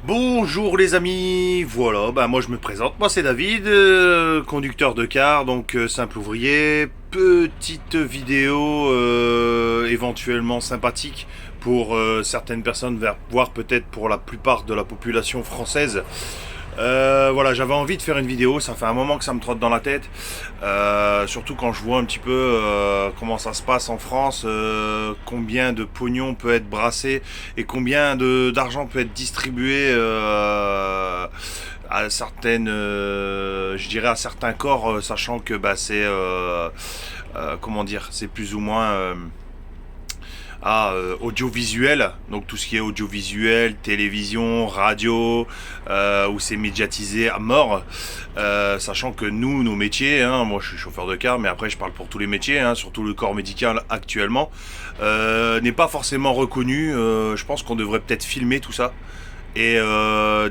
Bonjour les amis, voilà, moi je me présente, moi c'est David, conducteur de car, donc simple ouvrier, petite vidéo éventuellement sympathique pour certaines personnes, voire peut-être pour la plupart de la population française. Voilà, j'avais envie de faire une vidéo, ça fait un moment que ça me trotte dans la tête, surtout quand je vois un petit peu comment ça se passe en France, combien de pognon peut être brassé et combien d'argent peut être distribué à certaines, je dirais à certains corps, sachant que c'est, comment dire, c'est plus ou moins audiovisuel, donc tout ce qui est audiovisuel, télévision, radio, où c'est médiatisé à mort, sachant que nous, nos métiers, moi je suis chauffeur de car, mais après je parle pour tous les métiers, surtout le corps médical actuellement, n'est pas forcément reconnu. Je pense qu'on devrait peut-être filmer tout ça et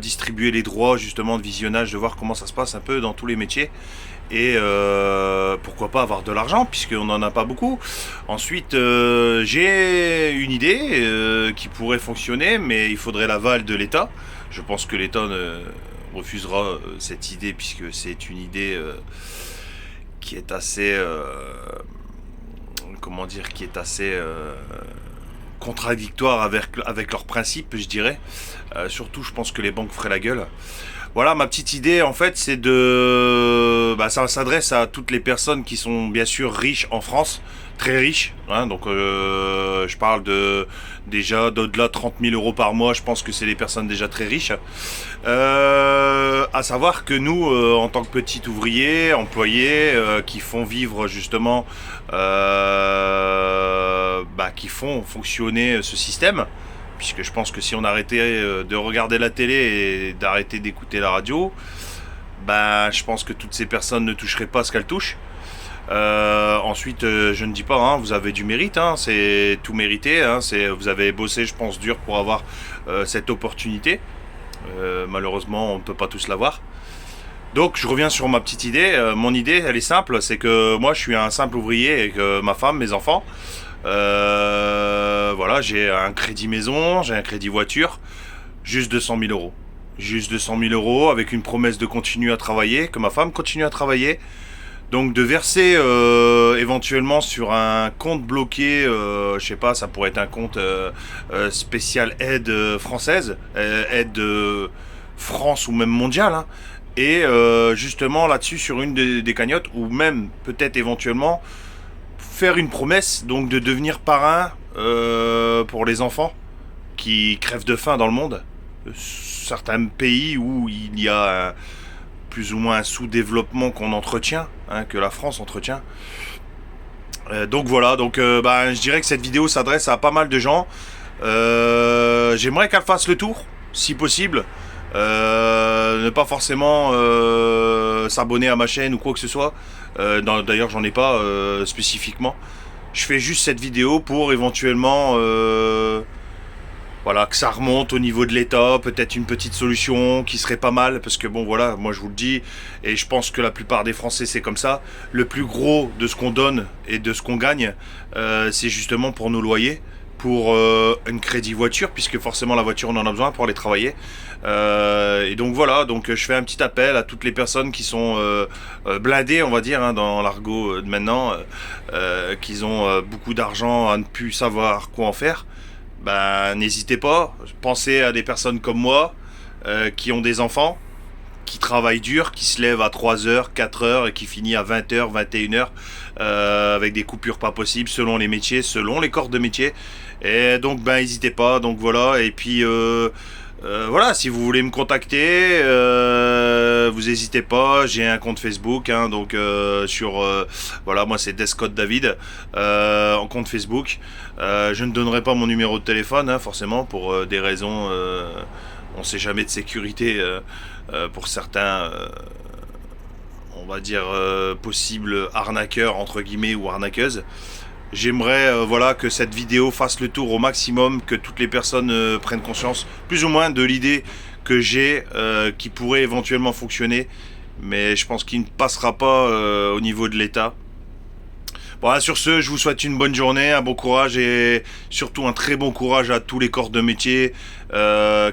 distribuer les droits justement de visionnage, de voir comment ça se passe un peu dans tous les métiers. Et pourquoi pas avoir de l'argent puisqu'on n'en a pas beaucoup. Ensuite, j'ai une idée qui pourrait fonctionner, mais il faudrait l'aval de l'État. Je pense que l'État refusera cette idée puisque c'est une idée qui est assez, comment dire, qui est assez contradictoire avec leurs principes, je dirais. Surtout, je pense que les banques feraient la gueule. Voilà, ma petite idée, en fait, c'est ça s'adresse à toutes les personnes qui sont bien sûr riches en France, très riches. Donc, je parle déjà d'au-delà de 30 000 euros par mois. Je pense que c'est des personnes déjà très riches. À savoir que nous, en tant que petits ouvriers, employés, qui font vivre justement, qui font fonctionner ce système, puisque je pense que si on arrêtait de regarder la télé et d'arrêter d'écouter la radio, je pense que toutes ces personnes ne toucheraient pas ce qu'elles touchent. Ensuite, je ne dis pas, vous avez du mérite, c'est tout mérité, vous avez bossé, je pense, dur pour avoir cette opportunité. Malheureusement, on ne peut pas tous l'avoir. Donc, je reviens sur ma petite idée. Mon idée, elle est simple, c'est que moi, je suis un simple ouvrier et que ma femme, mes enfants, voilà, j'ai un crédit maison, j'ai un crédit voiture, juste 200 000 euros. Juste 200 000 euros avec une promesse de continuer à travailler, que ma femme continue à travailler. Donc de verser éventuellement sur un compte bloqué, je sais pas, ça pourrait être un compte spécial aide française, aide France ou même mondiale, et justement là-dessus sur une des cagnottes, ou même peut-être éventuellement faire une promesse donc de devenir parrain pour les enfants qui crèvent de faim dans le monde. Certains pays où il y a plus ou moins un sous-développement qu'on entretient, que la France entretient. Donc voilà, je dirais que cette vidéo s'adresse à pas mal de gens. J'aimerais qu'elle fasse le tour, si possible. Ne pas forcément s'abonner à ma chaîne ou quoi que ce soit. D'ailleurs, j'en ai pas spécifiquement. Je fais juste cette vidéo pour éventuellement voilà, que ça remonte au niveau de l'État, peut-être une petite solution qui serait pas mal, parce que bon voilà, moi je vous le dis, et je pense que la plupart des Français c'est comme ça, le plus gros de ce qu'on donne et de ce qu'on gagne, c'est justement pour nos loyers, pour une crédit voiture, puisque forcément la voiture on en a besoin pour aller travailler. Et donc voilà, donc je fais un petit appel à toutes les personnes qui sont blindées, on va dire, dans l'argot de maintenant, qui ont beaucoup d'argent à ne plus savoir quoi en faire. N'hésitez pas, pensez à des personnes comme moi qui ont des enfants, qui travaillent dur, qui se lèvent à 3 heures, 4 heures et qui finissent à 20 heures, 21 heures avec des coupures pas possibles selon les métiers, selon les corps de métier. Et donc n'hésitez pas, donc voilà, et puis voilà, si vous voulez me contacter, vous n'hésitez pas, j'ai un compte Facebook, donc voilà, moi c'est Descott David, en compte Facebook. Je ne donnerai pas mon numéro de téléphone, forcément, pour des raisons, on sait jamais de sécurité, pour certains, on va dire, possibles arnaqueurs, entre guillemets, ou arnaqueuses. J'aimerais voilà, que cette vidéo fasse le tour au maximum, que toutes les personnes prennent conscience plus ou moins de l'idée que j'ai, qui pourrait éventuellement fonctionner, mais je pense qu'il ne passera pas au niveau de l'État. Voilà, sur ce, je vous souhaite une bonne journée, un bon courage et surtout un très bon courage à tous les corps de métier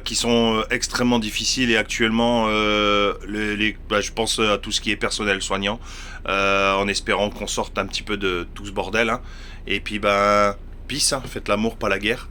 qui sont extrêmement difficiles et actuellement, je pense à tout ce qui est personnel soignant, en espérant qu'on sorte un petit peu de tout ce bordel. Hein. Et puis, peace, hein, faites l'amour, pas la guerre.